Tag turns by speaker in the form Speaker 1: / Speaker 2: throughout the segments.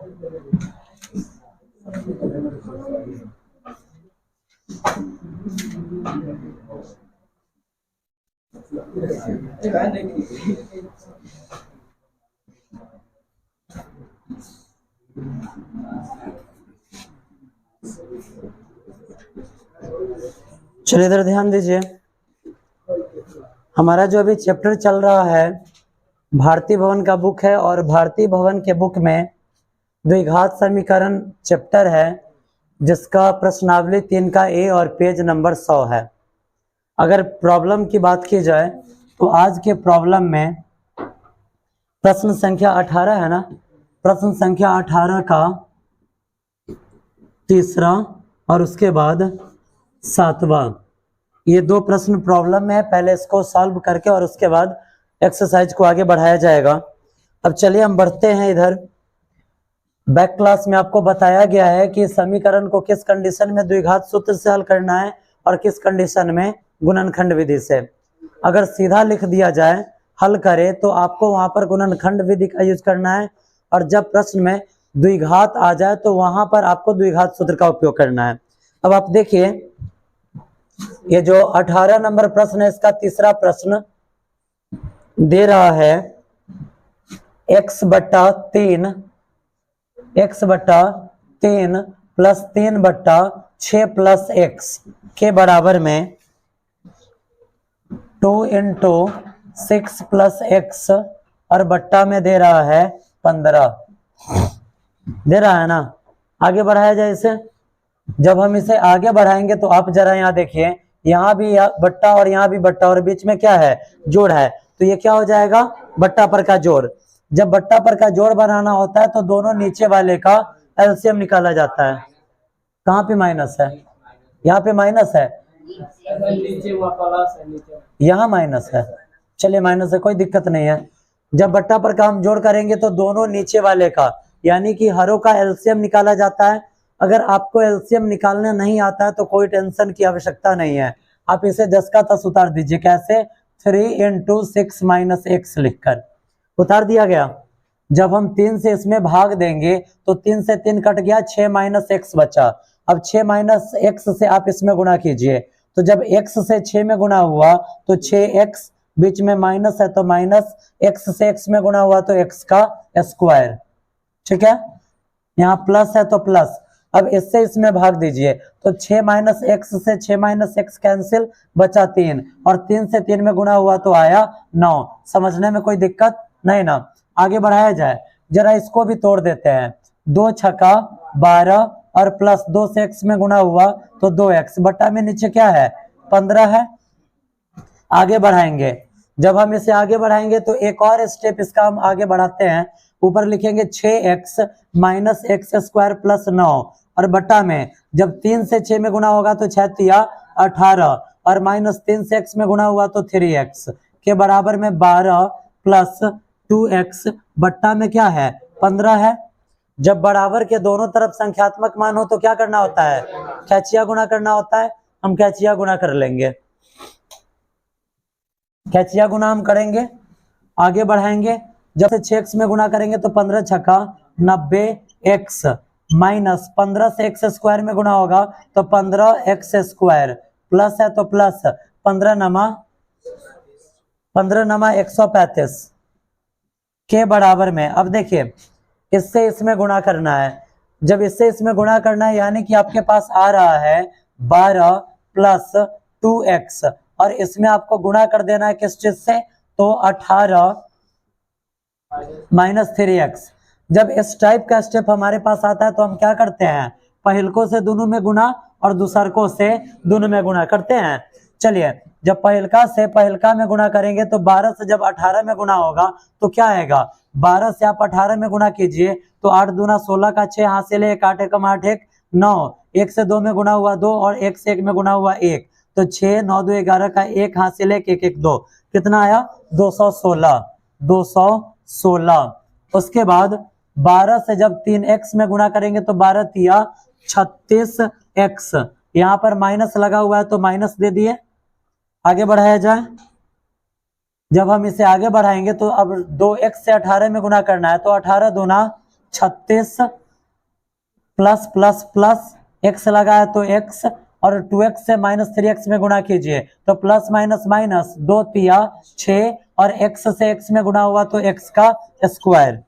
Speaker 1: चलिए इधर ध्यान दीजिए, हमारा जो अभी चैप्टर चल रहा है भारतीय भवन का बुक है, और भारतीय भवन के बुक में द्विघात समीकरण चैप्टर है, जिसका प्रश्नावली 3 का ए और पेज नंबर 100 है। अगर प्रॉब्लम की बात की जाए तो आज के प्रॉब्लम में प्रश्न संख्या 18 है ना, प्रश्न संख्या 18 का तीसरा और उसके बाद 7वां, ये दो प्रश्न प्रॉब्लम में है। पहले इसको सॉल्व करके और उसके बाद एक्सरसाइज को आगे बढ़ाया जाएगा। अब चलिए हम बढ़ते हैं इधर। बैक क्लास में आपको बताया गया है कि समीकरण को किस कंडीशन में द्विघात सूत्र से हल करना है और किस कंडीशन में गुणनखंड विधि से। अगर सीधा लिख दिया जाए हल करे तो आपको वहां पर गुणनखंड विधि का यूज करना है, और जब प्रश्न में द्विघात आ जाए तो वहां पर आपको द्विघात सूत्र का उपयोग करना है। अब आप देखिए, ये जो 18 नंबर प्रश्न है, इसका तीसरा प्रश्न दे रहा है x बट्टा 3 प्लस 3 बट्टा 6 प्लस x के बराबर में 2 इंटू 6 प्लस x, और बट्टा में दे रहा है 15 दे रहा है ना। आगे बढ़ाया जाए इसे। जब हम इसे आगे बढ़ाएंगे तो आप जरा यहाँ देखिए, यहाँ भी बट्टा और यहाँ भी बट्टा, और बीच में क्या है, जोड़ है, तो ये क्या हो जाएगा, बट्टा पर का जोड़। जब बट्टा पर का जोड़ बनाना होता है तो दोनों नीचे वाले का एलसीएम निकाला जाता है। कहाँ पे माइनस है, यहाँ पे माइनस है, यहाँ माइनस है। चलिए माइनस है, कोई दिक्कत नहीं है। जब बट्टा पर का हम जोड़ करेंगे तो दोनों नीचे वाले का, यानी कि हरों का एलसीएम निकाला जाता है। अगर आपको एलसीएम निकालने नहीं आता है तो कोई टेंशन की आवश्यकता नहीं है, आप इसे 10 का 10 उतार दीजिए। कैसे, 3 इंटू 6 माइनस x लिखकर उतार दिया गया। जब हम 3 से इसमें भाग देंगे तो 3 से 3 कट गया, 6 माइनस x बचा। अब 6 माइनस x से आप इसमें गुणा कीजिए, तो जब x से 6 में गुणा हुआ तो 6x, बीच में माइनस है तो माइनस, x से x में गुणा हुआ तो x का स्क्वायर। ठीक है, यहाँ प्लस है तो प्लस। अब इससे इसमें भाग दीजिए तो 6 माइनस एक्स से 6 माइनस एक्स कैंसिल, बचा 3, और 3 से 3 में गुणा हुआ तो आया 9। समझने में कोई दिक्कत नहीं ना। आगे बढ़ाया जाए, जरा इसको भी तोड़ देते हैं। 2 छक्का 12 और प्लस 2 से x में गुणा हुआ तो 2x, बट्टा में नीचे क्या है, 15 है। आगे बढ़ाएंगे, जब हम इसे आगे बढ़ाएंगे तो एक और स्टेप इसका हम आगे बढ़ाते हैं। ऊपर लिखेंगे 6x minus x square plus 9, और बट्टा में जब 3 से 6 में गुणा होगा तो 6 तिया 18, और माइनस 3 से x में गुणा हुआ तो 3x के बराबर में 12 प्लस 2x, बट्टा में क्या है, 15 है। जब बराबर के दोनों तरफ संख्यात्मक मान हो तो क्या करना होता है, कैचिया गुणा करना होता है। हम कैचिया गुणा कर लेंगे, कैचिया गुणा हम करेंगे। आगे बढ़ाएंगे, जब से 6x में गुणा करेंगे तो 15 छक्का 90x माइनस 15 से x स्क्वायर में गुणा होगा तो 15x स्क्वायर, प्लस है तो प्लस 15 नमा 135 के बराबर में। अब देखिए, इससे इसमें गुणा करना है। जब इससे इसमें गुणा करना है यानी कि आपके पास आ रहा है 12 प्लस 2x, और इसमें आपको गुणा कर देना है किस चीज से, तो 18 माइनस 3x। जब इस टाइप का स्टेप हमारे पास आता है तो हम क्या करते हैं, पहिलकों से दोनों में गुणा और दूसरकों से दोनों में गुणा करते हैं। चलिए, जब पहिलका से पहिलका में गुणा करेंगे तो 12 से जब 18 में गुणा होगा तो क्या आएगा, 12 से आप 18 में गुणा कीजिए तो 8 दूना 16 का 6 हासिल है, 1 8 एकम 8 1 9, 1 से 2 में गुणा हुआ 2 और 1 से 1 में गुणा हुआ 1, तो 6 9 2 11 का 1 हासिल है, 1 1 2, कितना आया 216। उसके बाद 12 से जब 3x में गुणा करेंगे तो 12 तिया 36x, यहाँ पर माइनस लगा हुआ है तो माइनस दे दिए। आगे बढ़ाया जाए, जब हम इसे आगे बढ़ाएंगे तो अब 2x से 18 में गुणा करना है तो 18 दूना 36 प्लस प्लस प्लस x लगाया तो x और 2x से -3x में गुणा कीजिए तो प्लस माइनस माइनस 2 तिया 6 और x से x में गुणा हुआ तो x का स्क्वायर।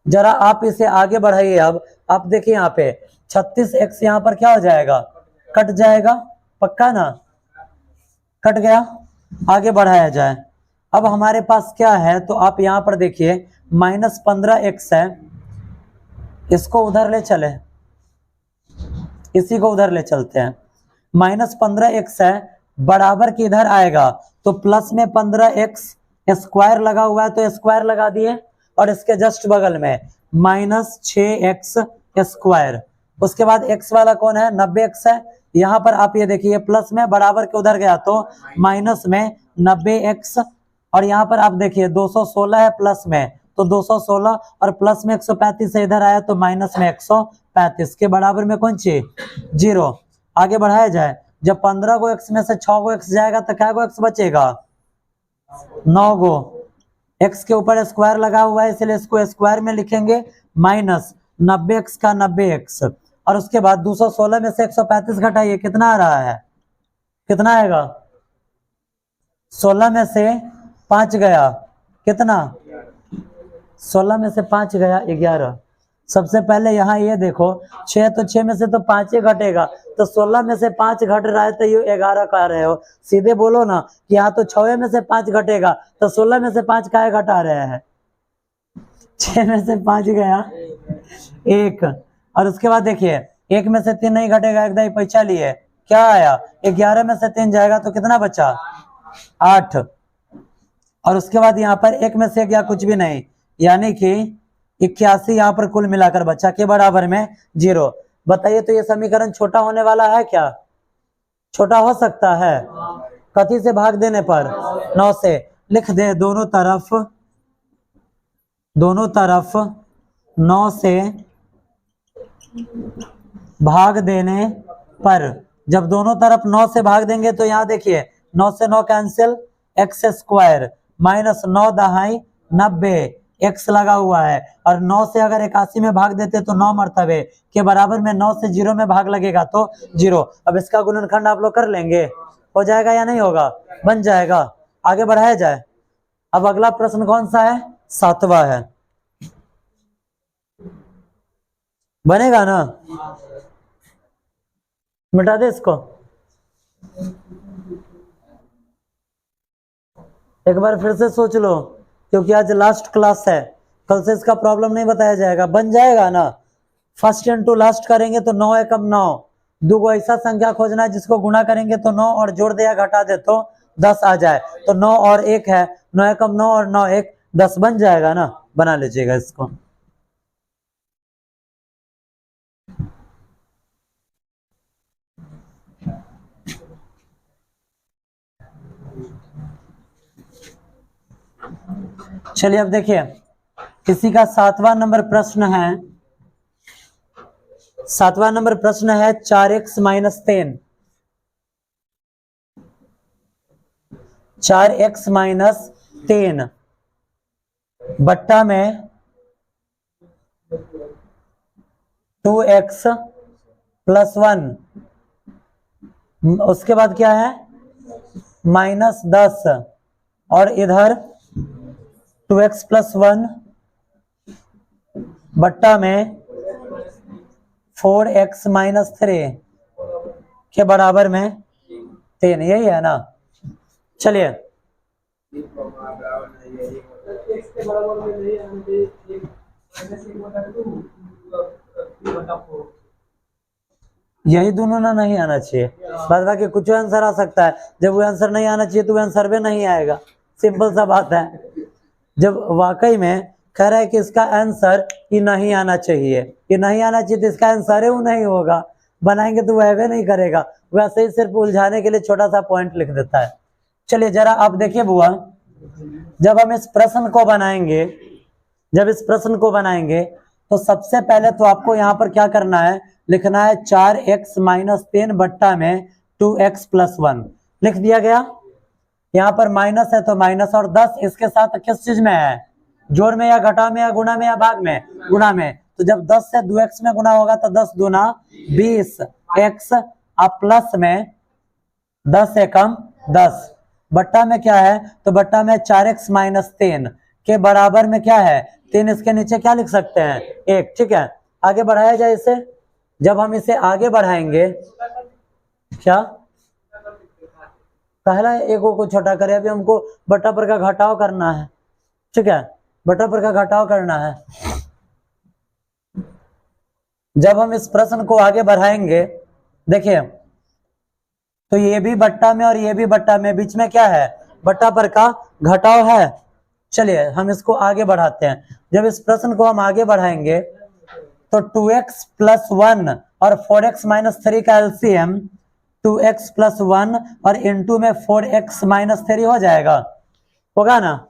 Speaker 1: जरा आप इसे आगे बढ़ाइए। अब आप देखिए यहाँ पे 36x यहाँ पर क्या हो जाएगा, कट जाएगा, पक्का ना, कट गया। आगे बढ़ाया जाए। अब हमारे पास क्या है तो आप यहाँ पर देखिए -15x है, इसको उधर ले चले, इसी को उधर ले चलते हैं। -15x है बराबर के इधर आएगा तो प्लस में 15x स्क्वायर लगा हुआ है तो स्क्वायर लगा दिए और इसके जस्ट बगल में -6x स्क्वायर। उसके बाद x वाला कौन है, 90x है। यहाँ पर आप ये देखिए प्लस में बराबर के उधर गया तो माइनस में 90x और यहाँ पर आप देखिए 216 है प्लस में तो 216 और प्लस में 135 से इधर आया तो माइनस में 135 के बराबर में कौन सी 0। आगे बढ़ाया जाए। जब 15 गो x में से 6 गो x जाएगा तो क्या गो x बचेगा, 9 गो। x के ऊपर स्क्वायर लगा हुआ है इसलिए इसको स्क्वायर में लिखेंगे माइनस 90x का 90x और उसके बाद 216 में से 135 घटाइए कितना आ रहा है, कितना आएगा, 16 में से 5 गया कितना, 16 में से 5 गया 11। सबसे पहले यहाँ ये देखो 6 तो 6 में से तो 5 ही घटेगा तो 16 में से 5 घट रहा है तो ये 11 कह रहे हो। सीधे बोलो ना कि यहाँ तो 6 में से 5 घटेगा तो 16 में से 5 काहे घटा रहे हैं, 6 में से 5 गया 1 और उसके बाद देखिए 1 में से 3 नहीं घटेगा, एकदम ही पैसा लिए क्या आया, 11 में से 3 जाएगा तो कितना बचा 8 और उसके बाद यहाँ पर 1 में से गया कुछ भी नहीं यानी कि 81 यहाँ पर कुल मिलाकर बचा के बराबर में 0। बताइए तो ये समीकरण छोटा होने वाला है क्या, छोटा हो सकता है, कथी से भाग देने पर 9 से। लिख दे दोनों तरफ 9 से भाग देने पर, जब दोनों तरफ 9 से भाग देंगे तो यहाँ देखिए 9 से 9 कैंसिल, x स्क्वायर माइनस 9 दहाई 90 x लगा हुआ है और 9 से अगर 81 में भाग देते तो 9 मर्तबे के बराबर में 9 से 0 में भाग लगेगा तो 0। अब इसका गुणनखंड आप लोग कर लेंगे, हो जाएगा या नहीं होगा, बन जाएगा। आगे बढ़ाया जाए। अब अगला प्रश्न कौन सा है, 7वां है, बनेगा ना, मिटा दे इसको। एक बार फिर से सोच लो क्योंकि आज लास्ट क्लास है, कल से इसका प्रॉब्लम नहीं बताया जाएगा, बन जाएगा ना। फर्स्ट इनटू लास्ट करेंगे तो 9 एकम 9, दो ऐसा संख्या खोजना है जिसको गुणा करेंगे तो 9 और जोड़ दे या घटा दे तो 10 आ जाए तो 9 और 1 है, 9 एकम 9 और 9 1 10 बन जाएगा ना, बना लीजिएगा इसको। चलिए अब देखिए किसी का 7वां नंबर प्रश्न है, 7वां नंबर प्रश्न है 4x माइनस 10, 4x माइनस 10 बट्टा में 2x प्लस 1, उसके बाद क्या है माइनस 10 और इधर 2x प्लस 1 बट्टा में 4x माइनस 3 के बराबर में 10, यही है ना। चलिए यही दोनों ना नहीं आना चाहिए, बाद बाकी कुछ आंसर आ सकता है, जब वो आंसर नहीं आना चाहिए तो वो आंसर भी नहीं आएगा, सिंपल सा बात है। जब वाकई में कह रहा है कि इसका आंसर ये नहीं आना चाहिए, ये नहीं आना चाहिए तो इसका आंसर है वो नहीं होगा, बनाएंगे तो वह भी नहीं करेगा, वैसे ही सिर्फ उलझाने के लिए छोटा सा पॉइंट लिख देता है। चलिए जरा आप देखिए बुआ, जब हम इस प्रश्न को बनाएंगे, जब इस प्रश्न को बनाएंगे तो सबसे पहले तो आपको यहाँ पर क्या करना है, लिखना है 4x माइनस 10 बट्टा में 2x प्लस 1 लिख दिया गया। यहाँ पर माइनस है तो माइनस और 10 इसके साथ किस चीज में है जोड़ में या घटाव में या गुणा में या भाग में, गुणा में। तो जब 10 से 2x में गुणा होगा तो 10 दूना 20x, अब प्लस में 10 एकम 10, बट्टा में क्या है, तो बट्टा में 4x माइनस 3 के बराबर में क्या है 3, इसके नीचे क्या लिख सकते हैं 1। ठीक है, आगे बढ़ाया जाए इसे। जब हम इसे आगे बढ़ाएंगे, क्या पहला एक को छोटा करे, अभी हमको बट्टा पर का घटाव करना है। ठीक है, बट्टा पर का घटाव करना है। जब हम इस प्रश्न को आगे बढ़ाएंगे, देखिए तो ये भी बट्टा में और ये भी बट्टा में, बीच में क्या है बट्टा पर का घटाव है। चलिए हम इसको आगे बढ़ाते हैं। जब इस प्रश्न को हम आगे बढ़ाएंगे तो 2x प्लस 1 और 4x माइनस 3 का एलसीएम 2x प्लस 1 और इनटू में 4x माइनस 3 हो जाएगा, होगा ना।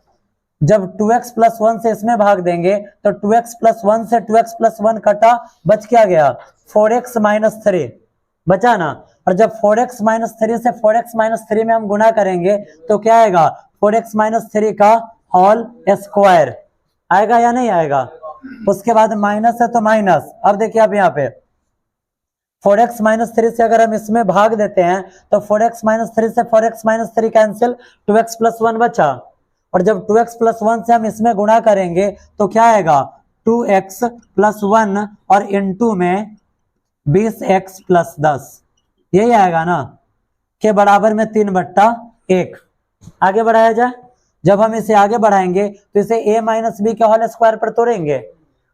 Speaker 1: जब 2x प्लस 1 से इसमें भाग देंगे तो 2x प्लस 1 से 2x प्लस 1 कटा, बच क्या गया 4x माइनस 3 बचा ना। और जब 4x माइनस 3 से 4x माइनस 3 में हम गुना करेंगे तो क्या आएगा 4x माइनस 3 का होल स्क्वायर आएगा या नहीं आएगा। उसके बाद माइनस है तो माइनस, अब देखिए आप यहाँ पे 4x माइनस 3 से अगर हम इसमें भाग देते हैं तो 4x माइनस 3 से 4x minus 3 cancel, 2x plus 1 बचा। और जब 2x प्लस 1 से हम इसमें गुणा करेंगे तो क्या आएगा 2x प्लस 1 और इनटू में 20x प्लस 10, यही आएगा ना, के बराबर में 3/1। आगे बढ़ाया जाए। जब हम इसे आगे बढ़ाएंगे तो इसे a माइनस बी के होल स्क्वायर पर तोड़ेंगे।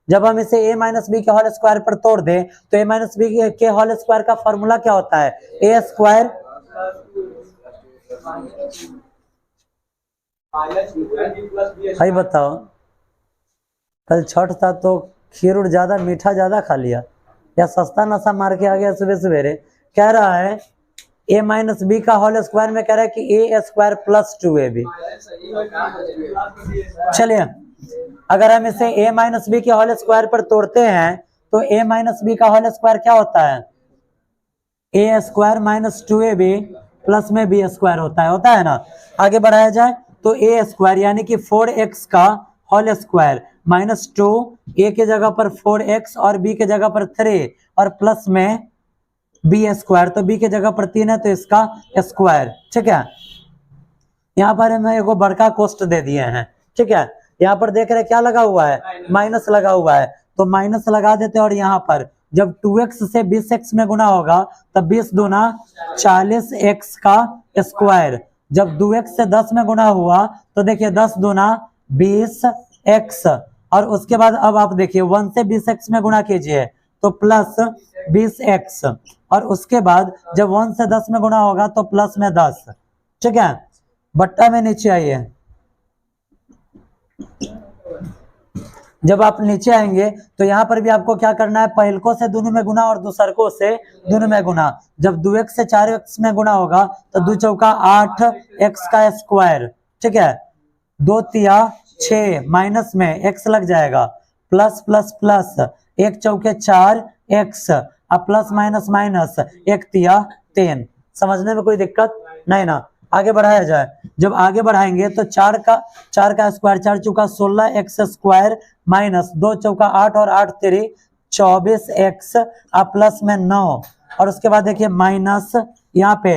Speaker 1: जब हम इसे a माइनस बी के होल स्क्वायर पर तोड़ दें तो a माइनस बी के होल स्क्वायर का फॉर्मूला क्या होता है a स्क्वायर भाई बताओ, कल छठ था तो खीर उड़ ज्यादा मीठा ज्यादा खा लिया या सस्ता नशा मार के आ गया सुबह सवेरे। कह रहा है a माइनस बी का होल स्क्वायर में कह रहा है कि a स्क्वायर प्लस 2ab। चलिए अगर हम इसे a माइनस बी के होल स्क्वायर पर तोड़ते हैं तो a माइनस बी का होल स्क्वायर क्या होता है a square minus 2ab plus में b स्क्वायर होता है ना। आगे बढ़ाया जाए तो a स्क्वायर यानी कि 4x का होल स्क्वायर माइनस 2, a के जगह पर 4x और b के जगह पर 3 और प्लस में b स्क्वायर, तो b के जगह पर 3 है तो इसका स्क्वायर। ठीक है, यहाँ पर हमें एक बड़का कोष्ट दे दिए हैं। ठीक है, यहाँ पर देख रहे क्या लगा हुआ है माइनस लगा हुआ है, तो माइनस लगा देते हैं। और यहाँ पर जब 2x से 20x में गुना होगा तब 20 दूना 40x का स्क्वायर। जब 2x से 10 में गुना हुआ तो देखिए 10 दूना 20x, और उसके बाद अब आप देखिए 1 से 20x में गुना कीजिए तो प्लस 20x, और उसके बाद जब 1 से 10 में गुना होगा तो प्लस में 10। ठीक है, बट्टा में नीचे आइए। जब आप नीचे आएंगे तो यहाँ पर भी आपको क्या करना है, पहलको से दोनों में गुना और दूसरको से दोनों में गुना। जब 2x से 4x में गुना होगा तो 2 चौका 8x का स्क्वायर। ठीक है, 2 तिया 6 माइनस में x लग जाएगा, प्लस प्लस प्लस 1 चौके 4x, अब प्लस माइनस माइनस 1 तिया 3। समझने में कोई दिक्कत नहीं ना। आगे बढ़ाया जाए। जब आगे बढ़ाएंगे तो 4 का स्क्वायर 4 चौका 16x स्क्वायर माइनस 2 चौका 8 और 8 तेरी 24x, अब प्लस में 9, और उसके बाद देखिए माइनस यहाँ पे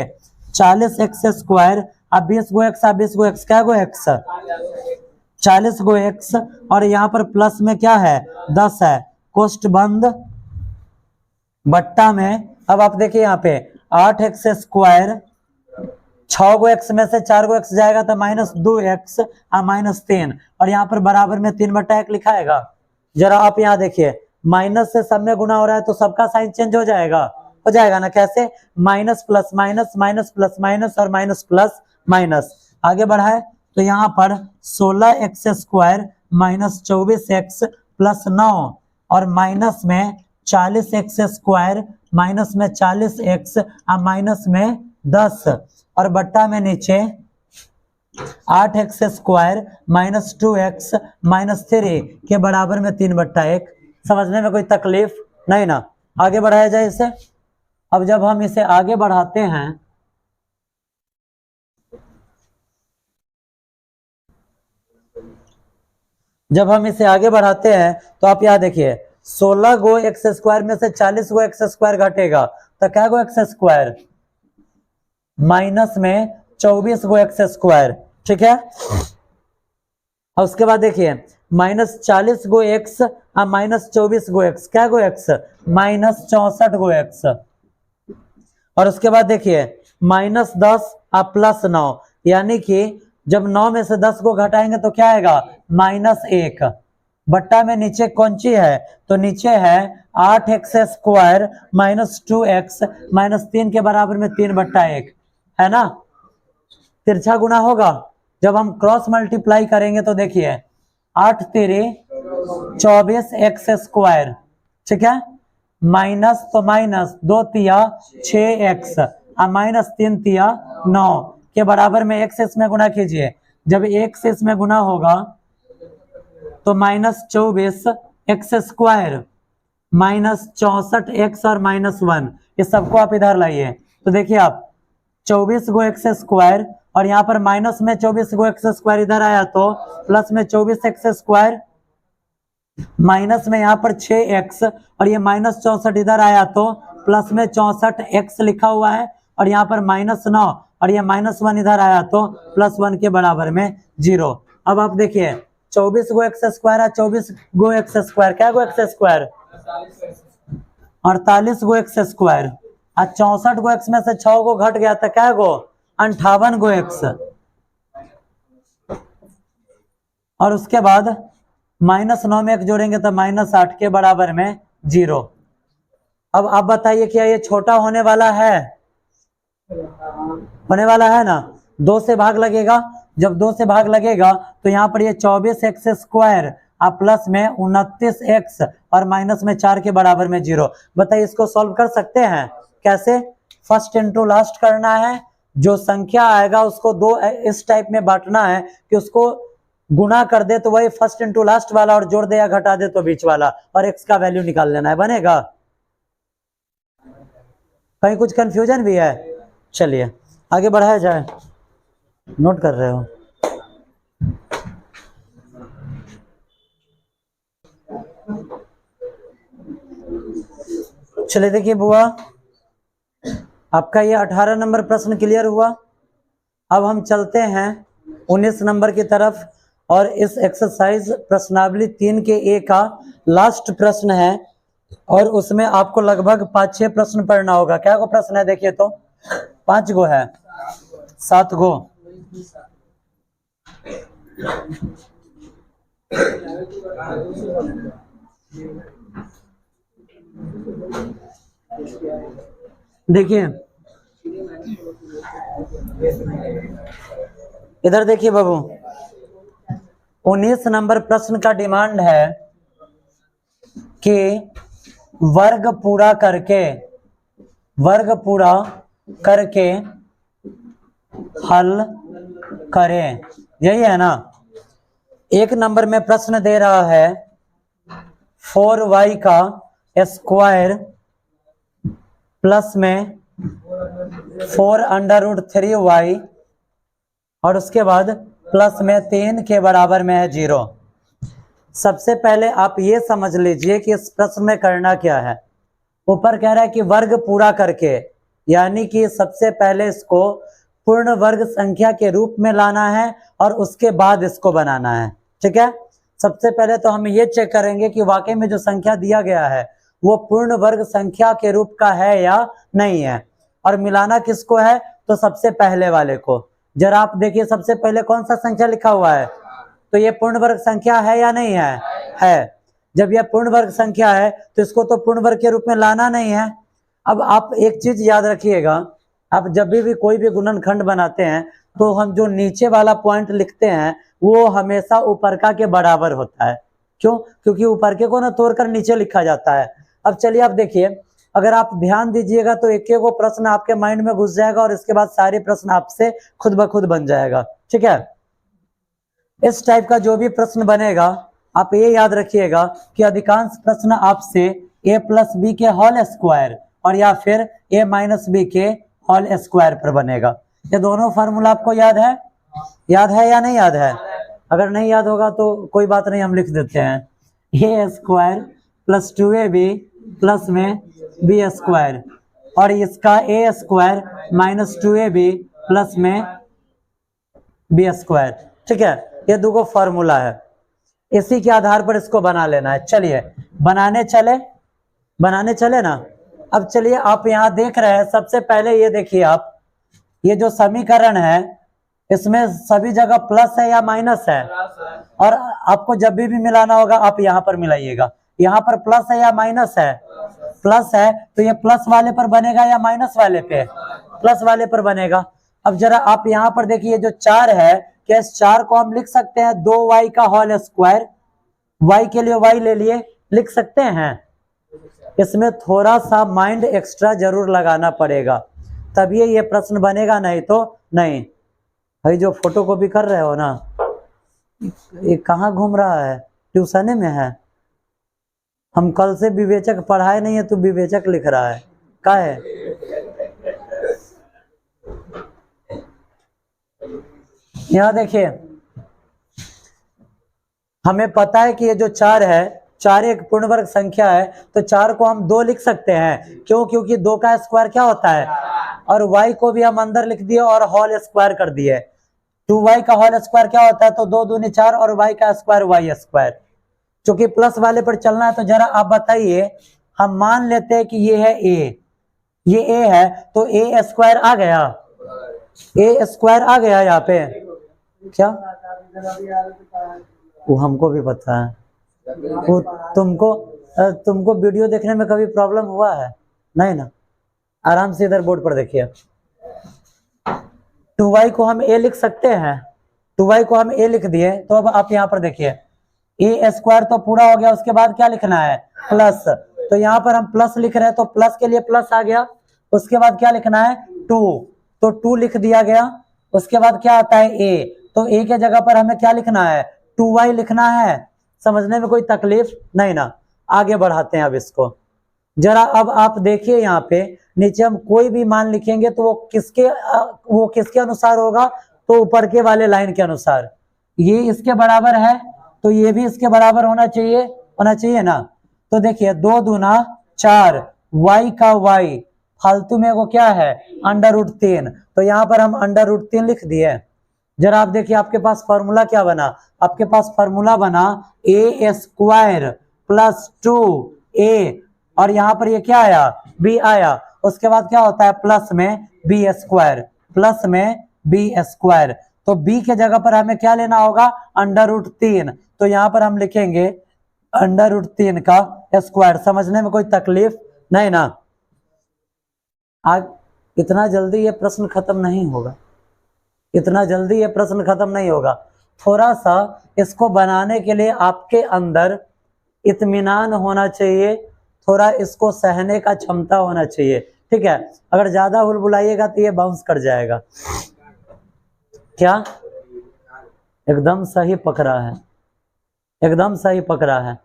Speaker 1: 40x स्क्वायर, अब 20 गो x, अब 20 गो x, क्या गो x 40 गो x, और यहाँ पर प्लस में क्या है 10 है, कोष्ट बंद बट्टा में। अब आप देखिए यहाँ पे 8x स्क्वायर, 6 गो x में से 4 गो x जाएगा तो माइनस 2x माइनस 3, और यहाँ पर बराबर में 3/1 लिखाएगा। जरा आप यहाँ देखिए माइनस से सब में गुना हो रहा है तो सबका साइन चेंज हो जाएगा ना। कैसे, minus plus minus, minus plus minus और माइनस प्लस माइनस। आगे बढ़ाए तो यहाँ पर 16x square minus 24x plus 9, और माइनस में 40x स्क्वायर माइनस में 40x माइनस में 10, और बट्टा में नीचे 8x square minus 2x minus 3 के बराबर में 3/1। समझने में कोई तकलीफ नहीं ना। आगे बढ़ाया जाए इसे। अब जब हम इसे आगे बढ़ाते हैं जब हम इसे आगे बढ़ाते हैं तो आप यहाँ देखिए 16 गो एक्स स्क्वायर में से 40 गो एक्स स्क्वायर घटेगा तो क्या गो एक्स स्क्वायर, माइनस में 24 गो एक्स स्क्वायर, ठीक है। और उसके बाद देखिए -40 गो एक्स और -24 गो एक्स, क्या गो एक्स, -64 गो एक्स। और उसके बाद देखिए -10 और +9, यानी कि जब 9 में से 10 को घटाएंगे तो क्या आएगा, -1। बट्टा में नीचे कौन सी है, तो नीचे है 8x स्क्वायर -2x -3 के बराबर में 3/1, है ना। तिरछा गुना होगा, जब हम क्रॉस मल्टीप्लाई करेंगे तो देखिए 8 तेरे 24 एक्स स्क्वायर, ठीक है, माइनस तो माइनस 2 तिया 6x और -3 तिया 9 के बराबर में x इसमें गुना कीजिए। जब x इसमें गुना होगा तो -24 एक्स स्क्वायर -64x और -1, ये सबको आप इधर लाइए तो देखिए आप 24 गो एक्स स्क्वायर और यहाँ पर माइनस में 24 गो एक्स स्क्वायर इधर आया तो प्लस में 24 एक्स स्क्वायर, माइनस में यहाँ पर 6x और ये -64 इधर आया तो प्लस में 64x लिखा हुआ है और यहाँ पर -9 और ये -1 इधर आया तो +1 के बराबर में 0। अब आप देखिए 24 गो एक्स स्क्वायर है, 24 गो एक्स स्क्वायर, क्या गो एक्स स्क्वायर, 48 गो एक्स स्क्वायर और 64 गो एक्स में से 6 गो घट गया तो क्या गो, 58 गो एक्स। और उसके बाद -9 में 1 जोड़ेंगे तो -8 के बराबर में 0। अब आप बताइए क्या ये छोटा होने वाला है, होने वाला है ना। 2 से भाग लगेगा, जब 2 से भाग लगेगा तो यहाँ पर ये 24 एक्स स्क्वायर और प्लस में 29 एक्स और माइनस में 4 के बराबर में 0। बताइए इसको सॉल्व कर सकते हैं कैसे, फर्स्ट इनटू लास्ट करना है, जो संख्या आएगा उसको 2 इस टाइप में बांटना है कि उसको गुना कर दे तो वही फर्स्ट इनटू लास्ट वाला और जोड़ दे या घटा दे तो बीच वाला, और एक्स का वैल्यू निकाल लेना है, बनेगा। कहीं कुछ कंफ्यूजन भी है, चलिए आगे बढ़ाया जाए, नोट कर रहे हो। चलिए देखिए बुआ, आपका ये 18 नंबर प्रश्न क्लियर हुआ। अब हम चलते हैं 19 नंबर की तरफ, और इस एक्सरसाइज प्रश्नावली 3 के ए का लास्ट प्रश्न है और उसमें आपको लगभग 5-6 प्रश्न पढ़ना होगा। क्या को प्रश्न है देखिए तो 5 गो है, 7 गो। देखिए इधर देखिए बाबू, 19 नंबर प्रश्न का डिमांड है कि वर्ग पूरा करके हल करें, यही है ना। 1 नंबर में प्रश्न दे रहा है 4y का स्क्वायर प्लस में 4√3y और उसके बाद प्लस में 3 के बराबर में है 0। सबसे पहले आप ये समझ लीजिए कि इस प्रश्न में करना क्या है। ऊपर कह रहा है कि वर्ग पूरा करके, यानी कि सबसे पहले इसको पूर्ण वर्ग संख्या के रूप में लाना है और उसके बाद इसको बनाना है, ठीक है। सबसे पहले तो हम ये चेक करेंगे कि वाकई में जो संख्या दिया गया है वो पूर्ण वर्ग संख्या के रूप का है या नहीं है। और मिलाना किसको है, तो सबसे पहले वाले को। जरा आप देखिए सबसे पहले कौन सा संख्या लिखा हुआ है, तो ये पूर्ण वर्ग संख्या है या नहीं है। जब यह पूर्ण वर्ग संख्या है तो इसको तो पूर्ण वर्ग के रूप में लाना नहीं है। अब आप एक चीज याद रखिएगा, आप जब भी कोई भी गुणनखंड बनाते हैं तो हम जो नीचे वाला पॉइंट लिखते हैं वो हमेशा ऊपर का के बराबर होता है। क्यों, क्योंकि ऊपर के को ना तोड़कर नीचे लिखा जाता है। अब चलिए आप देखिए, अगर आप ध्यान दीजिएगा तो एक एक प्रश्न आपके माइंड में घुस जाएगा और इसके बाद सारे प्रश्न आपसे खुद ब खुद बन जाएगा, ठीक है। इस टाइप का जो भी प्रश्न बनेगा आप ये याद रखिएगा कि अधिकांश प्रश्न आपसे a+b के होल स्क्वायर और या फिर a-b के होल स्क्वायर पर बनेगा। ये दोनों फार्मूला आपको याद है या नहीं याद है, अगर नहीं याद होगा तो कोई बात नहीं, हम लिख देते हैं A square plus 2ab plus में बी स्क्वायर, और इसका ए स्क्वायर माइनस 2ab प्लस में बी स्क्वायर। ठीक है, ये दो फॉर्मूला है, इसी के आधार पर इसको बना लेना है। चलिए बनाने चले ना। अब चलिए आप यहाँ देख रहे हैं, सबसे पहले ये देखिए आप, ये जो समीकरण है इसमें सभी जगह प्लस है या माइनस है, और आपको जब भी मिलाना होगा आप यहाँ पर मिलाइएगा। यहाँ पर प्लस है या माइनस है, प्लस है, तो ये प्लस वाले पर बनेगा या माइनस वाले पे, प्लस वाले पर बनेगा। अब जरा आप यहाँ पर देखिए जो 4 है, क्या इस 4 को हम लिख सकते हैं 2y का होल स्क्वायर, y के लिए y ले लिए, लिख सकते हैं। इसमें थोड़ा सा माइंड एक्स्ट्रा जरूर लगाना पड़ेगा, तभी ये प्रश्न बनेगा, नहीं तो नहीं। भाई जो फोटो कॉपी कर रहे हो ना, ये कहाँ घूम रहा है, ट्यूशन में है। हम कल से विवेचक पढ़ाए नहीं है, तो विवेचक लिख रहा है, क्या है। यहाँ देखिए, हमें पता है कि ये जो 4 है, 4 एक पूर्ण वर्ग संख्या है, तो 4 को हम 2 लिख सकते हैं। क्यों? क्योंकि 2 का स्क्वायर क्या होता है, और y को भी हम अंदर लिख दिए और होल स्क्वायर कर दिए। 2y का होल स्क्वायर क्या होता है, तो 2 दूनी 4 और y का स्क्वायर y स्क्वायर। चूंकि प्लस वाले पर चलना है, तो जरा आप बताइए, हम मान लेते हैं कि ये है a, ये a है, तो a स्क्वायर आ गया, a स्क्वायर आ गया यहाँ पे। क्या वो हमको भी पता है, वो तुमको वीडियो देखने में कभी प्रॉब्लम हुआ है? नहीं ना, आराम से इधर बोर्ड पर देखिए। 2y को हम a लिख सकते हैं, 2y को हम a लिख दिए, तो अब आप यहाँ पर देखिए a स्क्वायर तो पूरा हो गया, उसके बाद क्या लिखना है, प्लस। तो यहाँ पर हम प्लस लिख रहे हैं, तो प्लस के लिए प्लस आ गया, उसके बाद क्या लिखना है 2, तो 2 लिख दिया गया। उसके बाद क्या आता है a, तो a के जगह पर हमें क्या लिखना है, 2y लिखना है। समझने में कोई तकलीफ नहीं ना। आगे बढ़ाते हैं अब इसको जरा। अब आप देखिए यहाँ पे नीचे हम कोई भी मान लिखेंगे तो वो किसके अनुसार होगा, तो ऊपर के वाले लाइन के अनुसार। ये इसके बराबर है, तो ये भी इसके बराबर होना चाहिए ना। तो देखिए 2 दूना 4, y का y, फालतू में वो क्या है √3, तो यहाँ पर हम √3 लिख दिए। जरा आप देखिए आपके पास फॉर्मूला क्या बना, आपके पास फॉर्मूला बना a स्क्वायर प्लस 2a, और यहाँ पर ये क्या आया, b आया। उसके बाद क्या होता है प्लस में b स्क्वायर, प्लस में b स्क्वायर। तो b के जगह पर हमें क्या लेना होगा, √3, तो यहाँ पर हम लिखेंगे √3 का स्क्वायर। समझने में कोई तकलीफ नहीं ना। आज इतना जल्दी ये प्रश्न खत्म नहीं होगा, इतना जल्दी ये प्रश्न खत्म नहीं होगा। थोड़ा सा इसको बनाने के लिए आपके अंदर इत्मीनान होना चाहिए, थोड़ा इसको सहने का क्षमता होना चाहिए। ठीक है, अगर ज्यादा हुलबुलाइएगा तो ये बाउंस कर जाएगा। क्या एकदम सही पकड़ा है, एकदम सही पकड़ा है।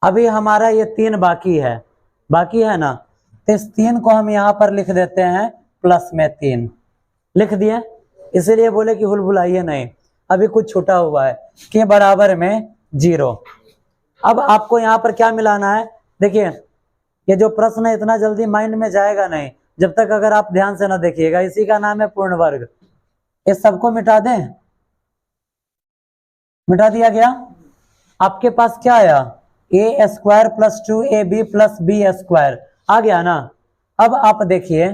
Speaker 1: अभी हमारा ये 3 बाकी है ना, तो इस 3 को हम यहाँ पर लिख देते हैं प्लस में 3 लिख दिए, इसीलिए बोले कि हुलबुलाइए नहीं। अभी कुछ छूटा हुआ है के बराबर में 0। अब आपको यहाँ पर क्या मिलाना है, देखिए ये जो प्रश्न है इतना जल्दी माइंड में जाएगा नहीं जब तक अगर आप ध्यान से ना देखिएगा। इसी का नाम है पूर्ण वर्ग। इस सबको मिटा दें, मिटा दिया गया। आपके पास क्या आया, a square plus 2ab plus b square आ गया ना। अब आप देखिए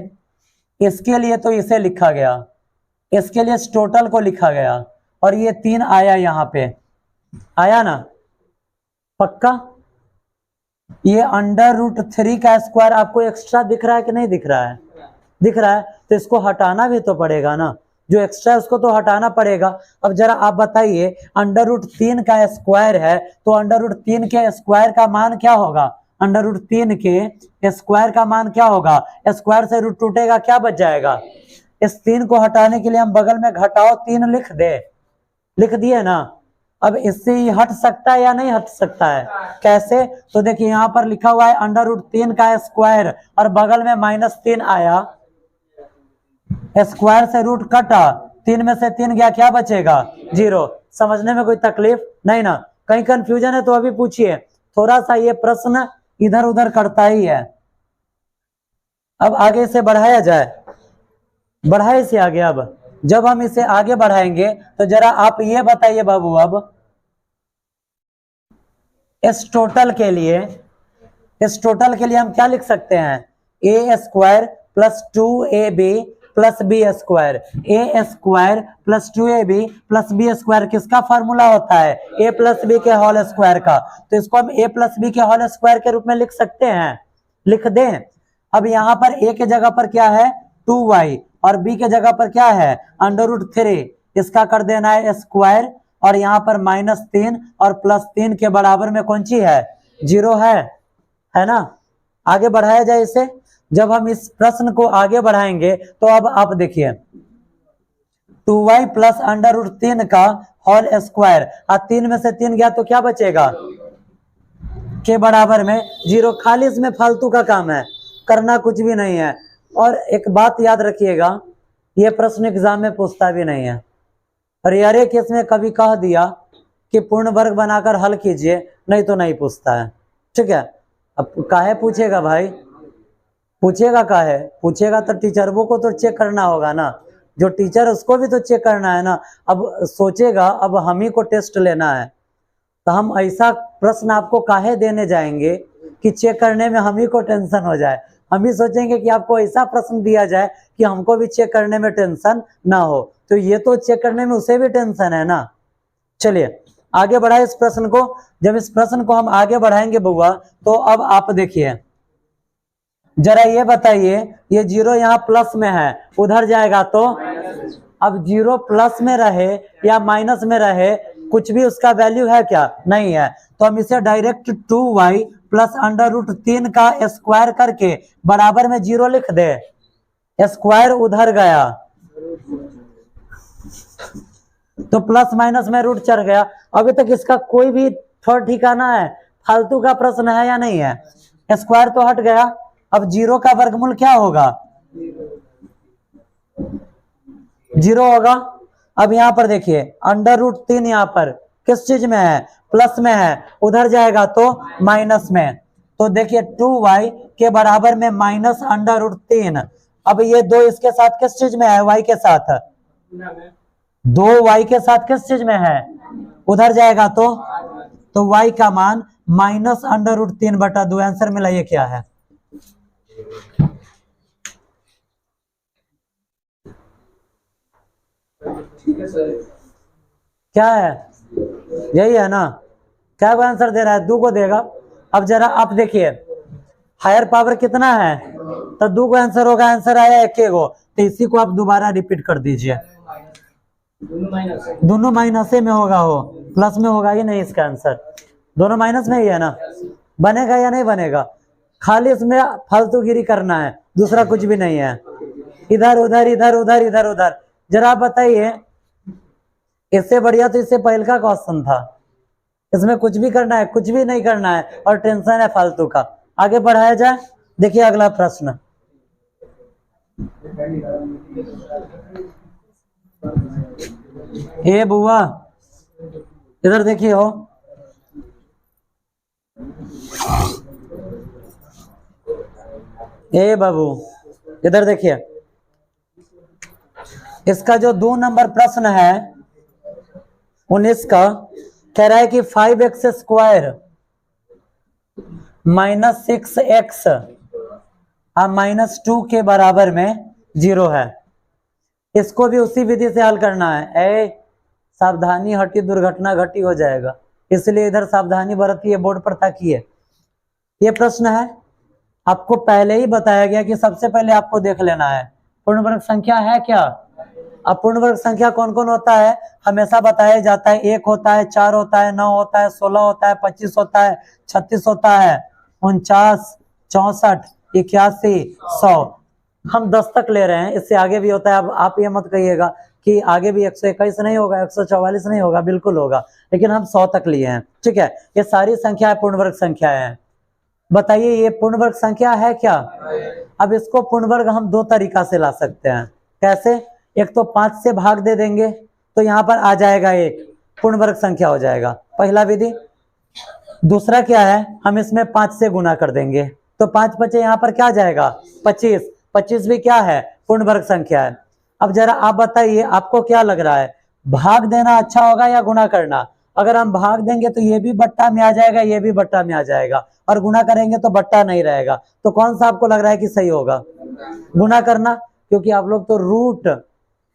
Speaker 1: इसके लिए तो इसे लिखा गया, इसके लिए टोटल को लिखा गया, और ये 3 आया, यहाँ पे आया ना पक्का। ये √3 का स्क्वायर आपको एक्स्ट्रा दिख रहा है कि नहीं दिख रहा है, दिख रहा है, तो इसको हटाना भी तो पड़ेगा ना, जो एक्स्ट्रा है उसको तो हटाना पड़ेगा। अब जरा आप बताइए √3 का स्क्वायर है, तो √3 के स्क्वायर का मान क्या होगा, √3 के स्क्वायर का मान क्या होगा, स्क्वायर से रूट टूटेगा, क्या बच जाएगा। इस 3 को हटाने के लिए हम बगल में घटाओ 3 लिख दिए ना। अब इससे ही हट सकता है या नहीं हट सकता है, कैसे, तो देखिए यहाँ पर लिखा हुआ है √3 का स्क्वायर, और बगल में -3 आया, स्क्वायर से रूट कटा, 3 में से 3 गया, क्या बचेगा 0। समझने में कोई तकलीफ नहीं ना? कहीं कंफ्यूजन है तो अभी पूछिए, थोड़ा सा ये प्रश्न इधर उधर करता ही है। अब आगे इसे बढ़ाया जाए, बढ़ाए इसे आगे। अब जब हम इसे आगे बढ़ाएंगे तो जरा आप ये बताइए बाबू, अब इस टोटल के लिए हम क्या लिख सकते हैं? A square plus 2ab plus B square. A square plus 2ab plus B square किसका फॉर्मूला होता है? ए प्लस बी के होल स्क्वायर का। तो इसको हम ए प्लस बी के होल स्क्वायर के रूप में लिख सकते हैं, लिख दें। अब यहाँ पर ए के जगह पर क्या है? 2y, और बी के जगह पर क्या है? √3। इसका कर देना है स्क्वायर, और यहाँ पर -3 और +3 के बराबर में कौन सी है? 0 है ना? आगे बढ़ाया जाए इसे। जब हम इस प्रश्न को आगे बढ़ाएंगे तो अब आप देखिए, 2y प्लस √3 का होल स्क्वायर, और 3 में से 3 गया तो क्या बचेगा? के बराबर में 0। खाली इसमें फालतू का काम है, करना कुछ भी नहीं है। और एक बात याद रखिएगा, ये प्रश्न एग्जाम में पूछता भी नहीं है। रेयर केस में कभी कह दिया कि पूर्ण वर्ग बनाकर हल कीजिए, नहीं तो नहीं पूछता है, ठीक है? अब काहे पूछेगा भाई? पूछेगा काहे? पूछेगा तो टीचरों को तो चेक करना होगा ना, जो टीचर उसको भी तो चेक करना है ना। अब सोचेगा अब हम ही को टेस्ट लेना है, तो हम ऐसा प्रश्न आपको काहे देने जाएंगे कि चेक करने में हम ही को टेंशन हो जाए। हम ही सोचेंगे कि आपको ऐसा प्रश्न दिया जाए कि हमको भी चेक करने में टेंशन ना हो, तो ये तो चेक करने में उसे भी टेंशन है ना। चलिए आगे बढ़ाए इस प्रश्न को। जब इस प्रश्न को हम आगे बढ़ाएंगे बुआ, तो अब आप देखिए, जरा ये बताइए, ये 0 यहाँ प्लस में है, उधर जाएगा तो अब 0 प्लस में रहे या माइनस में रहे, कुछ भी उसका वैल्यू है क्या? नहीं है। तो हम इसे डायरेक्ट 2y प्लस √3 का स्क्वायर करके बराबर में 0 लिख दे। स्क्वायर उधर गया तो प्लस माइनस में रूट चढ़ गया। अभी तक इसका कोई भी थोड़ा ठिकाना है? फालतू का प्रश्न है या नहीं है? स्क्वायर तो हट गया, अब 0 का वर्गमूल क्या होगा? 0 होगा। अब यहाँ पर देखिए √3 यहाँ पर किस चीज में है? प्लस में है, उधर जाएगा तो माइनस में। तो देखिए 2y के बराबर में -√3। अब ये 2 इसके साथ किस चीज में है? y के साथ। 2y के साथ किस चीज में है? उधर जाएगा तो y का मान -√3/2। आंसर मिलाइए क्या है?
Speaker 2: ठीक है सर।
Speaker 1: क्या है? यही है ना? क्या को आंसर दे रहा है? 2 को देगा। अब जरा आप देखिए हायर पावर कितना है? तो 2 को आंसर होगा। आंसर आया 1 को, तो इसी को आप दोबारा रिपीट कर दीजिए। दोनों माइनस में होगा, हो प्लस में होगा ही नहीं। इसका आंसर दोनों माइनस में ही है ना? बनेगा या नहीं बनेगा? खाली इसमें फालतूगिरी करना है, दूसरा कुछ भी नहीं है। इधर उधर इधर उधर इधर उधर। जरा बताइए, इससे बढ़िया तो इससे पहले का क्वेश्चन था। इसमें कुछ भी करना है, कुछ भी नहीं करना है, और टेंशन है फालतू का। आगे बढ़ाया जाए। देखिए अगला प्रश्न, ए बुआ इधर देखिए हो, ए बाबू इधर देखिए। इसका जो 2 नंबर प्रश्न है 19 का, कह रहा है कि 5x स्क्वायर -6x -2 के बराबर में 0 है। इसको भी उसी विधि से हल करना है। ए सावधानी हटी दुर्घटना घटी हो जाएगा, इसलिए इधर सावधानी बरतिए, बोर्ड पर ताकिए। ये प्रश्न है, आपको पहले ही बताया गया कि सबसे पहले आपको देख लेना है पूर्ण वर्ग संख्या है क्या। अब पूर्ण वर्ग संख्या कौन कौन होता है? हमेशा बताया जाता है 1 होता है, 4 होता है, 9 होता है, 16 होता है, 25 होता है, 36 होता है, 49, 64, 81, 100। हम 10 तक ले रहे हैं, इससे आगे भी होता है। अब आप ये मत कहिएगा कि आगे भी 121 नहीं होगा, 144 नहीं होगा, बिल्कुल होगा, लेकिन हम 100 तक लिए हैं, ठीक है। ये सारी संख्या पूर्ण वर्ग संख्या है। बताइए ये पूर्ण वर्ग संख्या है क्या? अब इसको पूर्ण वर्ग हम 2 तरीका से ला सकते हैं। कैसे? एक तो 5 से भाग दे देंगे तो यहाँ पर आ जाएगा 1, पूर्ण वर्ग संख्या हो जाएगा, पहला विधि। दूसरा क्या है, हम इसमें 5 से गुना कर देंगे तो 5 बचे यहाँ पर क्या जाएगा 25, 25 भी क्या है पूर्ण वर्ग संख्या है। अब जरा आप बताइए आपको क्या लग रहा है, भाग देना अच्छा होगा या गुना करना? अगर हम भाग देंगे तो ये भी बट्टा में आ जाएगा, ये भी बट्टा में आ जाएगा, और गुना करेंगे तो बट्टा नहीं रहेगा। तो कौन सा आपको लग रहा है कि सही होगा? गुना करना, क्योंकि आप लोग तो रूट,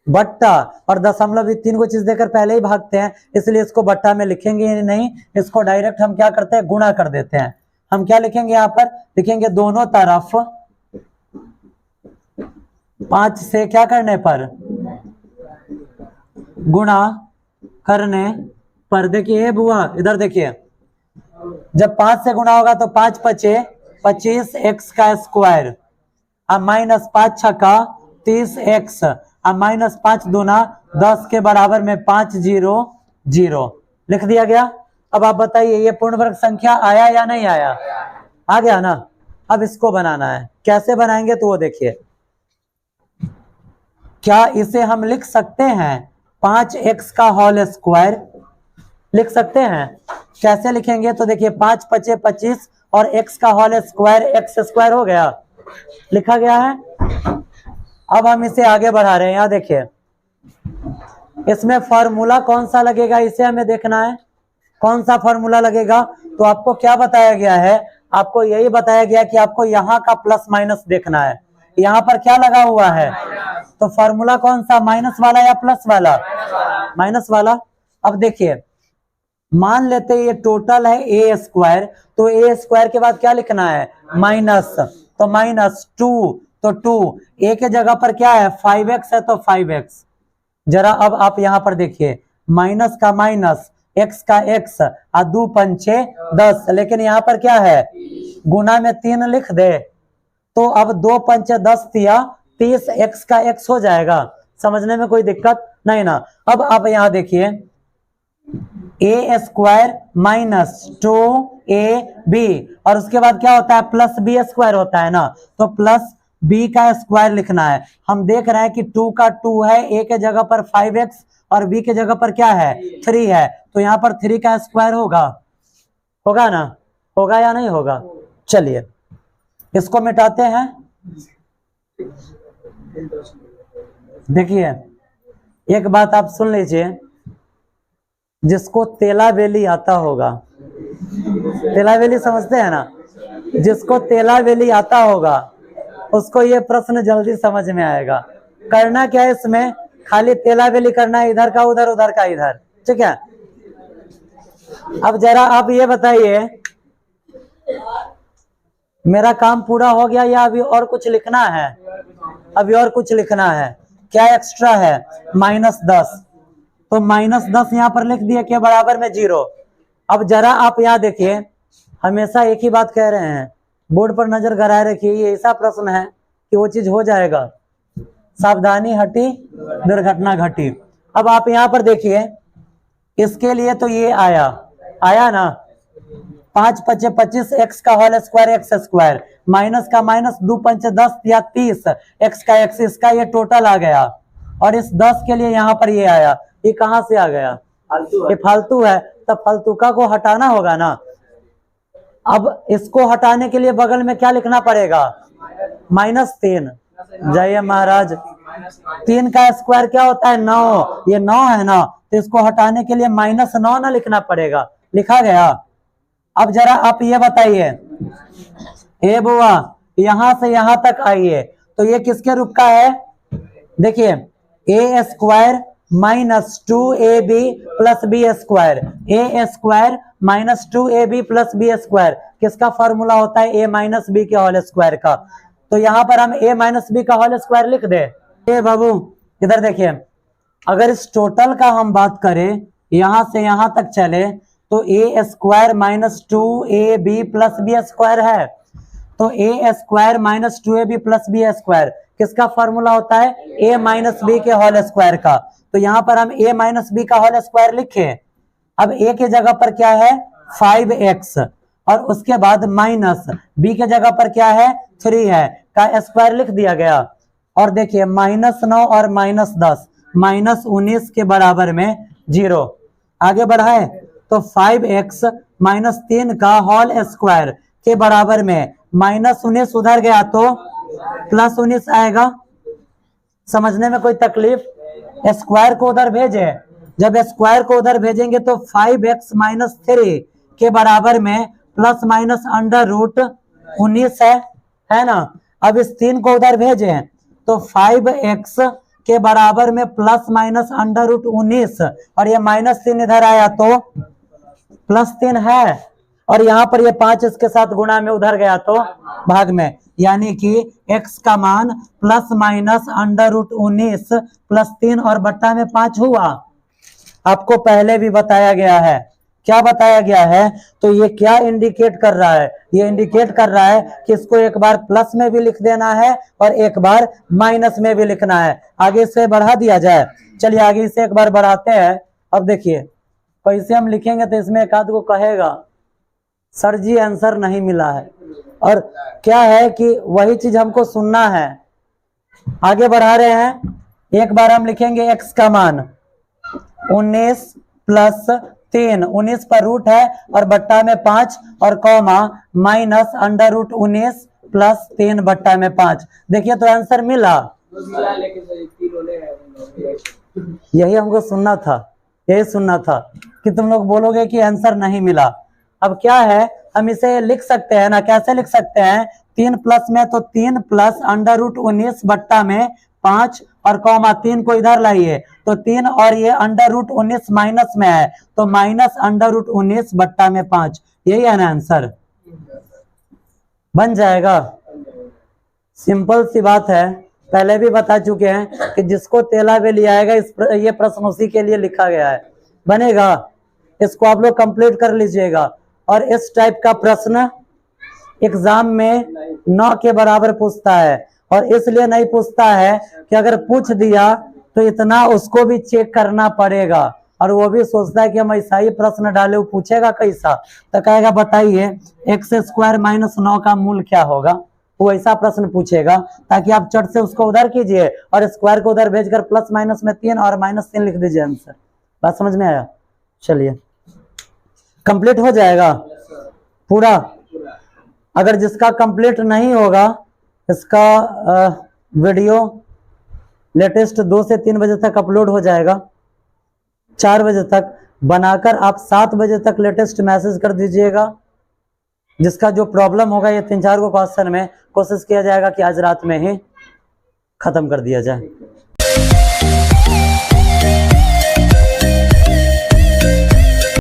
Speaker 1: बट्टा और दशमलव 3 को चीज देकर पहले ही भागते हैं, इसलिए इसको बट्टा में लिखेंगे नहीं, इसको डायरेक्ट हम क्या करते हैं गुना कर देते हैं। हम क्या लिखेंगे यहाँ पर, लिखेंगे दोनों तरफ 5 से क्या करने पर, गुणा करने पर। देखिए बुआ इधर देखिए, जब 5 से गुणा होगा तो 5 पचे 25 x का स्क्वायर, अब माइनस 5 छक्का 30 x, अब माइनस 5 दूना 10 के बराबर में 5 0 0 लिख दिया गया। अब आप बताइए ये पूर्ण वर्ग संख्या आया या नहीं आया? आ गया ना। अब इसको बनाना है, कैसे बनाएंगे तो वो देखिए। क्या इसे हम लिख सकते हैं 5x का होल स्क्वायर? लिख सकते हैं। कैसे लिखेंगे तो देखिए 5 पचे 25 और x का होल स्क्वायर x स्क्वायर हो गया, लिखा गया है। अब हम इसे आगे बढ़ा रहे हैं, यहाँ देखिए इसमें फॉर्मूला कौन सा लगेगा इसे हमें देखना है। कौन सा फॉर्मूला लगेगा? तो आपको क्या बताया गया है, आपको यही बताया गया कि आपको यहाँ का प्लस माइनस देखना है। यहाँ पर क्या लगा हुआ है, तो फॉर्मूला कौन सा, माइनस वाला या प्लस वाला? माइनस वाला। अब देखिए मान लेते ये टोटल है ए स्क्वायर, तो ए स्क्वायर के बाद क्या लिखना है माइनस, तो माइनस 2, तो 2 ए के जगह पर क्या है 5x है तो 5x। जरा अब आप यहाँ पर देखिए माइनस का माइनस, x का x, और 2 पंचे 10, लेकिन यहाँ पर क्या है गुना में 3 लिख दे, तो अब 2 पंचे 10 दिया 30, x का x हो जाएगा। समझने में कोई दिक्कत नहीं ना। अब आप यहाँ देखिए ए स्क्वायर माइनस 2ab, और उसके बाद क्या होता है प्लस बी स्क्वायर होता है ना, तो प्लस b का स्क्वायर लिखना है। हम देख रहे हैं कि 2 का 2 है, a के जगह पर 5x और b के जगह पर क्या है 3 है, तो यहाँ पर 3 का स्क्वायर होगा, होगा ना, होगा या नहीं होगा? चलिए इसको मिटाते हैं। देखिए एक बात आप सुन लीजिए, जिसको तेला बेली आता होगा, तेला बेली समझते हैं ना, जिसको तेला बेली आता होगा उसको ये प्रश्न जल्दी समझ में आएगा। करना क्या है इसमें, खाली तेला बेली करना है, इधर का उधर उधर का इधर, ठीक है। अब जरा आप ये बताइए मेरा काम पूरा हो गया या अभी और कुछ लिखना है? अभी और कुछ लिखना है। क्या एक्स्ट्रा है -10, तो -10 यहाँ पर लिख दिया के बराबर में 0। अब जरा आप यहाँ देखिए, हमेशा एक ही बात कह रहे हैं, बोर्ड पर नजर गड़ाए रखिए, ये ऐसा प्रश्न है कि वो चीज हो जाएगा, सावधानी हटी दुर्घटना घटी। अब आप यहाँ पर देखिए इसके लिए तो ये आया ना, 5 पचे 25 x का whole square x square, minus का माइनस 2 पंचे 10 या 30 x का x, इसका ये टोटल आ गया, और इस 10 के लिए यहाँ पर ये आया। ये कहाँ से आ गया? ये फालतू है, तब फालतूका को हटाना होगा ना। अब इसको हटाने के लिए बगल में क्या लिखना पड़ेगा -3। जय महाराज, 3 का स्क्वायर क्या होता है 9, ये 9 है ना, तो इसको हटाने के लिए -9 ना लिखना पड़ेगा, लिखा गया। अब जरा आप ये बताइए ए बुआ, यहां से यहां तक आइए, तो ये किसके रूप का है? देखिए A square minus 2ab plus B square, A square minus 2ab plus B square किसका फॉर्मूला होता है? a माइनस बी के होल स्क्वायर का। तो यहाँ पर हम a माइनस बी का होल स्क्वायर लिख दे। ए बाबू इधर देखिए, अगर इस टोटल का हम बात करें यहां से यहां तक चले तो A square minus 2ab plus B square है, तो A square minus 2ab plus B square किसका फॉर्मूला होता है? a माइनस बी के होल स्क्वायर का। तो यहाँ पर हम a माइनस बी का होल स्क्वायर लिखे। अब a के जगह पर क्या है 5x, और उसके बाद माइनस b के जगह पर क्या है 3 है, का स्क्वायर लिख दिया गया। और देखिए -9 और -10 -19 के बराबर में 0। आगे बढ़ाए तो 5x माइनस 3 का होल स्क्वायर के बराबर में -19 उधर गया तो +19 आएगा। समझने में कोई तकलीफ? स्क्वायर को उधर भेजे, जब स्क्वायर को उधर भेजेंगे तो 5x माइनस 3 के बराबर में प्लस माइनस √19 है ना। अब इस 3 को उधर भेजे तो 5x के बराबर में प्लस माइनस √19 और ये -3 इधर आया तो +3 है, और यहाँ पर ये 5 इसके साथ गुणा में उधर गया तो भाग में, यानी कि x का मान प्लस माइनस √19 +3 और बट्टा में 5 हुआ। आपको पहले भी बताया गया है। क्या बताया गया है? तो ये क्या इंडिकेट कर रहा है? ये इंडिकेट कर रहा है कि इसको एक बार प्लस में भी लिख देना है और एक बार माइनस में भी लिखना है। आगे से बढ़ा दिया जाए। चलिए आगे से एक बार बढ़ाते हैं। अब देखिए कैसे हम लिखेंगे तो इसमें एक आध को कहेगा सर जी आंसर नहीं मिला है, और क्या है कि वही चीज हमको सुनना है। आगे बढ़ा रहे हैं। एक बार हम लिखेंगे x का मान 19 प्लस 3, 19 पर रूट है और बट्टा में 5 और कॉमा माइनस √19 प्लस 3 बट्टा में 5। देखिए तो आंसर मिला। यही हमको सुनना था, यही सुनना था कि तुम लोग बोलोगे कि आंसर नहीं मिला। अब क्या है, हम इसे लिख सकते हैं ना। कैसे लिख सकते हैं? 3 प्लस में तो 3 प्लस √19 बट्टा में 5 और कॉमा 3 को इधर लाइए तो 3 और ये √19 माइनस में है तो माइनस √19 बट्टा में 5। यही है ना आंसर, बन जाएगा। सिंपल सी बात है, पहले भी बता चुके हैं कि जिसको तेला बेली आएगा ये प्रश्न उसी के लिए लिखा गया है, बनेगा। इसको आप लोग कंप्लीट कर लीजिएगा। और इस टाइप का प्रश्न एग्जाम में 9 के बराबर पूछता है, और इसलिए नहीं पूछता है कि अगर पूछ दिया तो इतना उसको भी चेक करना पड़ेगा, और वो भी सोचता है कि हम ऐसा ही प्रश्न डाले, वो पूछेगा कैसा, तो कहेगा बताइए x² माइनस 9 का मूल क्या होगा। वो ऐसा प्रश्न पूछेगा ताकि आप चट से उसको उधर कीजिए और स्क्वायर को उधर भेजकर प्लस माइनस में 3 और -3 लिख दीजिए आंसर। बात समझ में आया? चलिए कंप्लीट हो जाएगा पूरा। अगर जिसका कंप्लीट नहीं होगा, इसका वीडियो लेटेस्ट 2 से 3 बजे तक अपलोड हो जाएगा। 4 बजे तक बनाकर आप 7 बजे तक लेटेस्ट मैसेज कर दीजिएगा। जिसका जो प्रॉब्लम होगा ये 3-4 को क्वेश्चन में कोशिश किया जाएगा कि आज रात में ही खत्म कर दिया जाए।